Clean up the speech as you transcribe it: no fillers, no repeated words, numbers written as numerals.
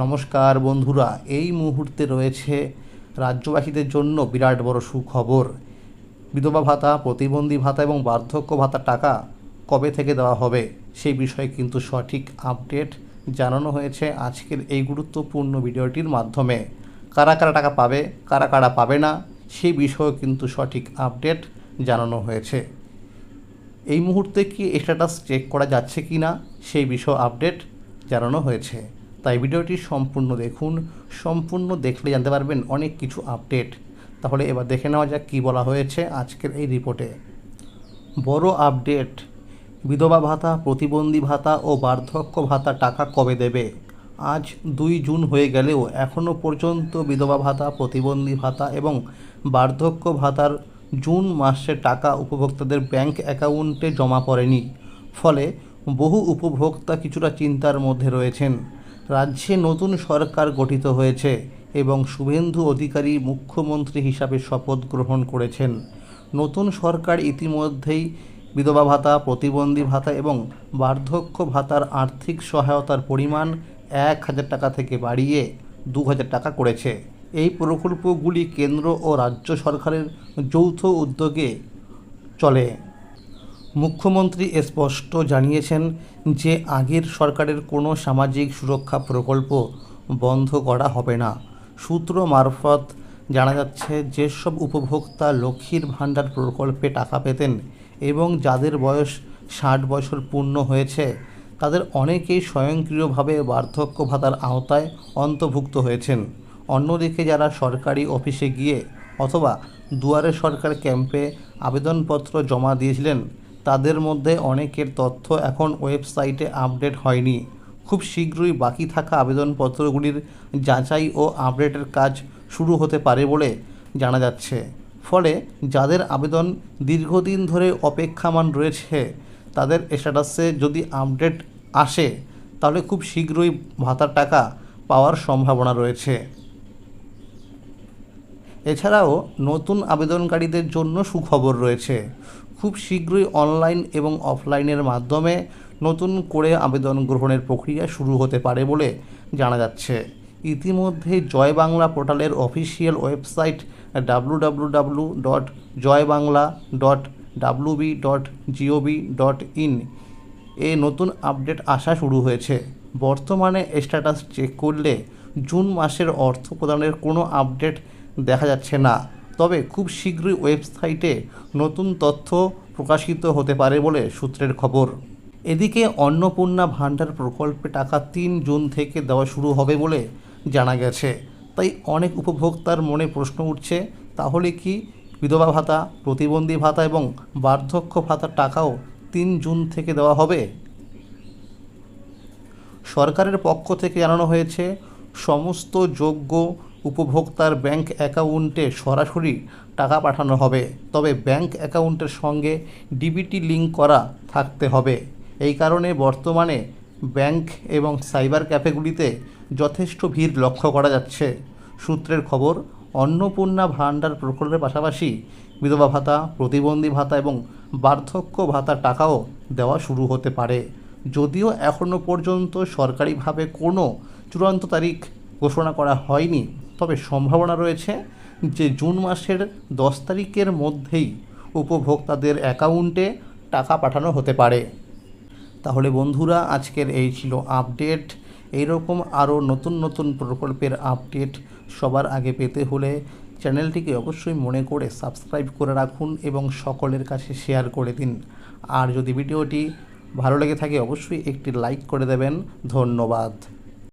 নমস্কার বন্ধুরা, এই মুহূর্তে রয়েছে রাজ্যবাসীদের জন্য বিরাট বড় সুখবর। বিধবা ভাতা, প্রতিবন্ধী ভাতা এবং বার্ধক্য ভাতার টাকা কবে থেকে দেওয়া হবে সেই বিষয়ে কিন্তু সঠিক আপডেট জানানো হয়েছে আজকের এই গুরুত্বপূর্ণ ভিডিওটির মাধ্যমে। কারা কারা টাকা পাবে, কারা কারা পাবে না, সেই বিষয়ে কিন্তু সঠিক আপডেট জানানো হয়েছে। এই মুহূর্তে কি স্ট্যাটাস চেক করা যাচ্ছে কি না সেই বিষয়ে আপডেট জানানো হয়েছে। তাই ভিডিওটি সম্পূর্ণ দেখুন, সম্পূর্ণ দেখলে জানতে পারবেন অনেক কিছু আপডেট। তাহলে এবার দেখে নেওয়া যাক কী বলা হয়েছে আজকের এই রিপোর্টে। বড় আপডেট, বিধবা ভাতা, প্রতিবন্ধী ভাতা ও বার্ধক্য ভাতা টাকা কবে দেবে? আজ 2 জুন হয়ে গেলেও এখনও পর্যন্ত বিধবা ভাতা, প্রতিবন্ধী ভাতা এবং বার্ধক্য ভাতার জুন মাসের টাকা উপভোক্তাদের ব্যাংক অ্যাকাউন্টে জমা পড়েনি। ফলে বহু উপভোক্তা কিছুটা চিন্তার মধ্যে রয়েছেন। রাজ্যে নতুন সরকার গঠিত হয়েছে এবং শুভেন্দু অধিকারী মুখ্যমন্ত্রী হিসাবে শপথ গ্রহণ করেছেন। নতুন সরকার ইতিমধ্যেই বিধবা ভাতা, প্রতিবন্ধী ভাতা এবং বার্ধক্য ভাতার আর্থিক সহায়তার পরিমাণ 1,000 টাকা থেকে বাড়িয়ে 2,000 টাকা করেছে। এই প্রকল্পগুলি কেন্দ্র ও রাজ্য সরকারের যৌথ উদ্যোগে চলে। মুখ্যমন্ত্রী স্পষ্ট জানিয়েছেন যে আগের সরকারের কোনো সামাজিক সুরক্ষা প্রকল্প বন্ধ করা হবে না। সূত্র মারফত জানা যাচ্ছে, যেসব উপভোক্তা লক্ষ্মীর ভাণ্ডার প্রকল্পে টাকা পেতেন এবং যাদের বয়স 60 বছর পূর্ণ হয়েছে, তাদের অনেকেই স্বয়ংক্রিয়ভাবে বার্ধক্য ভাতার আওতায় অন্তর্ভুক্ত হয়েছেন। অন্যদিকে যারা সরকারি অফিসে গিয়ে অথবা দুয়ারে সরকার ক্যাম্পে আবেদনপত্র জমা দিয়েছিলেন, তাদের মধ্যে অনেকের তথ্য এখন ওয়েবসাইটে আপডেট হয়নি। খুব শীঘ্রই বাকি থাকা আবেদনপত্রগুলির যাচাই ও আপডেটের কাজ শুরু হতে পারে বলে জানা যাচ্ছে। ফলে যাদের আবেদন দীর্ঘদিন ধরে অপেক্ষামান রয়েছে, তাদের স্ট্যাটাসে যদি আপডেট আসে তাহলে খুব শীঘ্রই ভাতার টাকা পাওয়ার সম্ভাবনা রয়েছে। এছাড়াও নতুন আবেদনকারীদের জন্য সুখবর রয়েছে। খুব শীঘ্রই অনলাইন এবং অফলাইনের মাধ্যমে নতুন করে আবেদন গ্রহণের প্রক্রিয়া শুরু হতে পারে বলে জানা যাচ্ছে। ইতিমধ্যে জয় বাংলা পোর্টালের অফিসিয়াল ওয়েবসাইট www.joybangla.wb.gov.in এ নতুন আপডেট আসা শুরু হয়েছে। বর্তমানে স্ট্যাটাস চেক করলে জুন মাসের অর্থ প্রদানের কোনো আপডেট দেখা যাচ্ছে না। তবে খুব শীঘ্রই ওয়েবসাইটে নতুন তথ্য প্রকাশিত হতে পারে বলে সূত্রের খবর। এদিকে অন্নপূর্ণা ভাণ্ডার প্রকল্পে টাকা 3 জুন থেকে দেওয়া শুরু হবে বলে জানা গেছে। তাই অনেক উপভোক্তার মনে প্রশ্ন উঠছে, তাহলে কি বিধবা ভাতা, প্রতিবন্ধী ভাতা এবং বার্ধক্য ভাতার টাকাও 3 জুন থেকে দেওয়া হবে? সরকারের পক্ষ থেকে জানানো হয়েছে, সমস্ত যোগ্য উপভোক্তার ব্যাংক অ্যাকাউন্টে সরাসরি টাকা পাঠানো হবে। তবে ব্যাংক অ্যাকাউন্টের সঙ্গে ডিবিটি লিঙ্ক করা থাকতে হবে। এই কারণে বর্তমানে ব্যাংক এবং সাইবার ক্যাফেগুলিতে যথেষ্ট ভিড় লক্ষ্য করা যাচ্ছে। সূত্রের খবর, অন্নপূর্ণা ভাণ্ডার প্রকল্পের পাশাপাশি বিধবা ভাতা, প্রতিবন্ধী ভাতা এবং বার্ধক্য ভাতার টাকাও দেওয়া শুরু হতে পারে। যদিও এখনও পর্যন্ত সরকারিভাবে কোনো চূড়ান্ত তারিখ ঘোষণা করা হয়নি, তবে সম্ভাবনা রয়েছে যে জুন মাসের 10 তারিখের মধ্যেই উপভোক্তাদের অ্যাকাউন্টে টাকা পাঠানো হতে পারে। তাহলে বন্ধুরা, আজকের এই ছিল আপডেট। এইরকম আরও নতুন নতুন প্রকল্পের আপডেট সবার আগে পেতে হলে চ্যানেলটিকে অবশ্যই মনে করে সাবস্ক্রাইব করে রাখুন এবং সকলের কাছে শেয়ার করে দিন। আর যদি ভিডিওটি ভালো লেগে থাকে অবশ্যই একটি লাইক করে দেবেন। ধন্যবাদ।